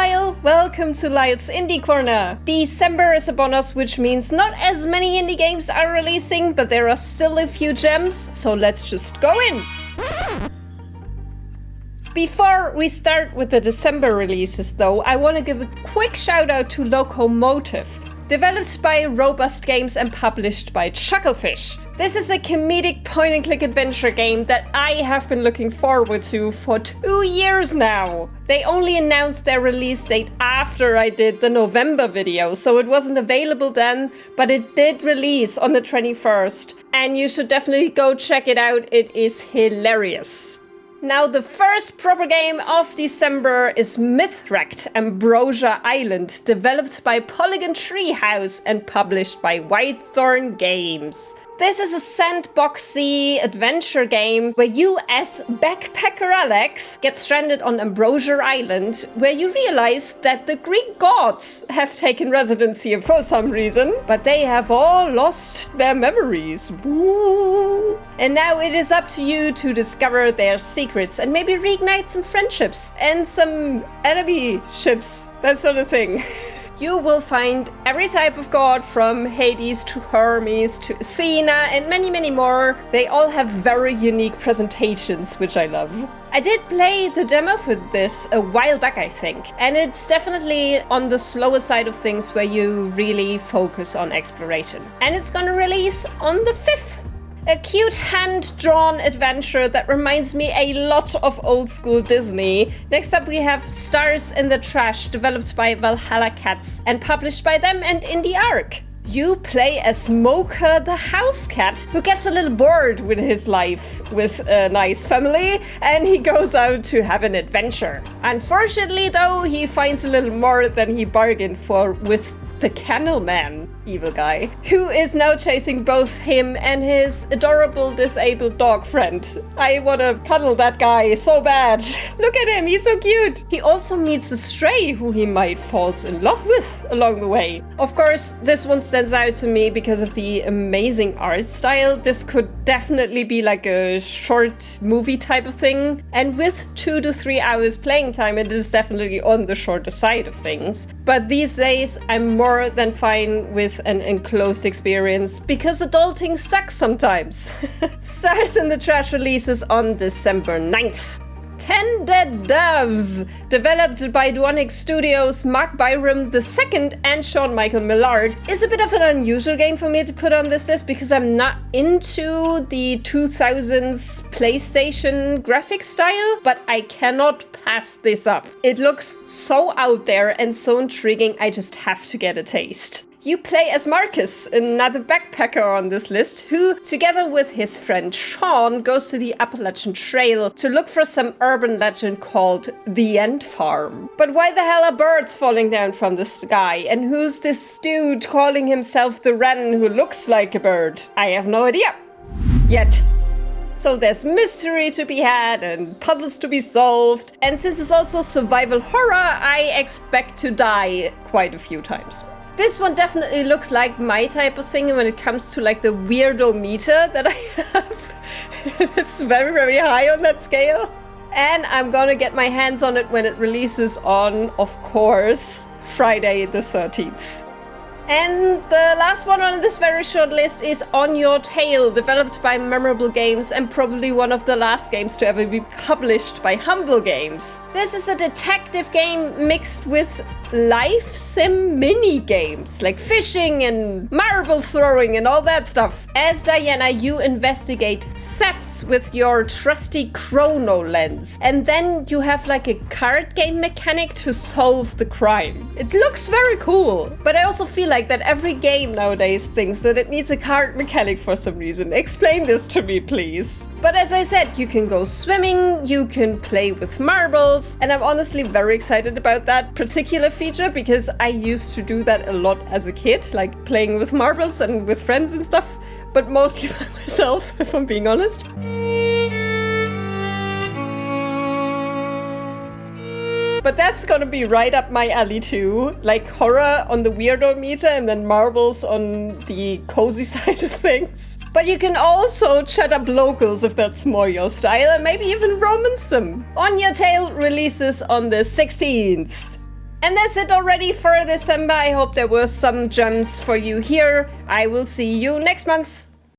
Lile! Welcome to Lile's Indie Corner! December is upon us, which means not as many indie games are releasing, but there are still a few gems, so let's just go in! Before we start with the December releases though, I want to give a quick shout out to Loco Motive. Developed by Robust Games and published by Chucklefish. This is a comedic point-and-click adventure game that I have been looking forward to for 2 years now. They only announced their release date after I did the November video, so it wasn't available then, but it did release on the 21st. And you should definitely go check it out, it is hilarious. Now, the first proper game of December is Mythwrecked, Ambrosia Island, developed by Polygon Treehouse and published by Whitethorn Games. This is a sandboxy adventure game where you, as backpacker Alex, get stranded on Ambrosia Island, where you realize that the Greek gods have taken residency here for some reason, but they have all lost their memories. Woo. And now it is up to you to discover their secrets and maybe reignite some friendships and some enemy ships, that sort of thing. You will find every type of god, from Hades to Hermes to Athena and many, many more. They all have very unique presentations, which I love. I did play the demo for this a while back, I think, and it's definitely on the slower side of things where you really focus on exploration. And it's gonna release on the 5th. A cute hand-drawn adventure that reminds me a lot of old-school Disney. Next up we have Stars in the Trash, developed by Valhalla Cats and published by them and Indie Arc. You play as Mocha the house cat, who gets a little bored with his life with a nice family, and he goes out to have an adventure. Unfortunately though, he finds a little more than he bargained for with the Kennel Man, evil guy, who is now chasing both him and his adorable disabled dog friend. I wanna cuddle that guy so bad. Look at him, he's so cute. He also meets a stray who he might fall in love with along the way. Of course, this one stands out to me because of the amazing art style. This could definitely be like a short movie type of thing. And with 2 to 3 hours playing time, it is definitely on the shorter side of things. But these days, I'm more than fine with an enclosed experience, because adulting sucks sometimes. Stars in the Trash releases on December 9th. 10 Dead Doves, developed by Duonic Studios, Mark Byram II and Sean Michael Millard, is a bit of an unusual game for me to put on this list because I'm not into the 2000s PlayStation graphic style, but I cannot pass this up. It looks so out there and so intriguing, I just have to get a taste. You play as Marcus, another backpacker on this list, who, together with his friend Sean, goes to the Appalachian Trail to look for some urban legend called the Ant Farm. But why the hell are birds falling down from the sky? And who's this dude calling himself the Wren who looks like a bird? I have no idea. Yet. So there's mystery to be had and puzzles to be solved. And since it's also survival horror, I expect to die quite a few times. This one definitely looks like my type of thing when it comes to like the weirdo meter that I have. It's very, very high on that scale. And I'm gonna get my hands on it when it releases on, of course, Friday the 13th. And the last one on this very short list is On Your Tail, developed by Memorable Games and probably one of the last games to ever be published by Humble Games. This is a detective game mixed with life sim mini games like fishing and marble throwing and all that stuff. As Diana, you investigate thefts with your trusty chrono lens, and then you have like a card game mechanic to solve the crime. It looks very cool, but I also feel like that every game nowadays thinks that it needs a card mechanic for some reason. Explain this to me, please. But as I said, you can go swimming, you can play with marbles, and I'm honestly very excited about that particular feature because I used to do that a lot as a kid, like playing with marbles and with friends and stuff, but mostly by myself, if I'm being honest. But that's gonna be right up my alley too. Like horror on the weirdo meter and then marbles on the cozy side of things. But you can also chat up locals if that's more your style, and maybe even romance them. On Your Tail releases on the 16th. And that's it already for December. I hope there were some gems for you here. I will see you next month.